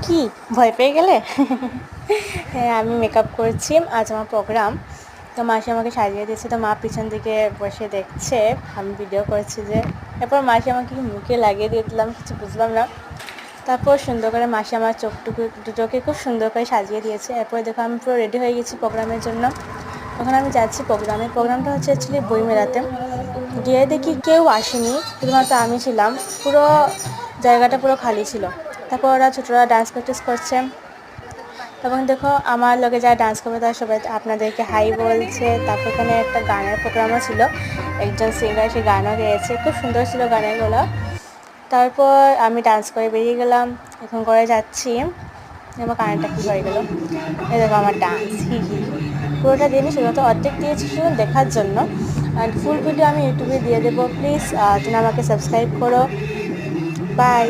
কি ভয় পেয়ে গেলে? হ্যাঁ, আমি মেকআপ করছি, আজ আমার প্রোগ্রাম। তো মাসি আমাকে সাজিয়ে দিয়েছে, তো মা পিছন দিকে বসে দেখছে আমি ভিডিও করছি যে। এরপর মাসি আমাকে মুখে লাগিয়ে দিয়ে দিলাম, কিছু বুঝলাম না। তারপর সুন্দর করে মাসি আমার দুটোকে খুব সুন্দর করে সাজিয়ে দিয়েছে। এরপর দেখো আমি পুরো রেডি হয়ে গেছি প্রোগ্রামের জন্য। তখন আমি যাচ্ছি প্রোগ্রামটা হচ্ছে অ্যাকচুয়ালি বইমেলাতে। গিয়ে দেখি কেউ আসেনি, শুধুমাত্র আমি ছিলাম। পুরো জায়গাটা পুরো খালি ছিল। তারপর ওরা ছোটরা ডান্স প্র্যাকটিস করছে, এবং দেখো আমার লগে যারা ডান্স করবে তারা সবাই আপনাদেরকে হাই বলছে। তারপর এখানে একটা গানের প্রোগ্রামও ছিল, একজন সিঙ্গার সে গানও গেয়েছে, খুব সুন্দর ছিল গানেরগুলো। তারপর আমি ডান্স করে বেরিয়ে গেলাম, এখন করে যাচ্ছি। আমার কানেরটা কী হয়ে গেল, এই দেখো আমার ডান্স। পুরোটা দিনই শুধুমাত্র অর্ধেক দিয়েছি শুধু দেখার জন্য, আর ফুল ভিডিও আমি ইউটিউবে দিয়ে দেবো। প্লিজ তুমি আমাকে সাবস্ক্রাইব করো। বাই।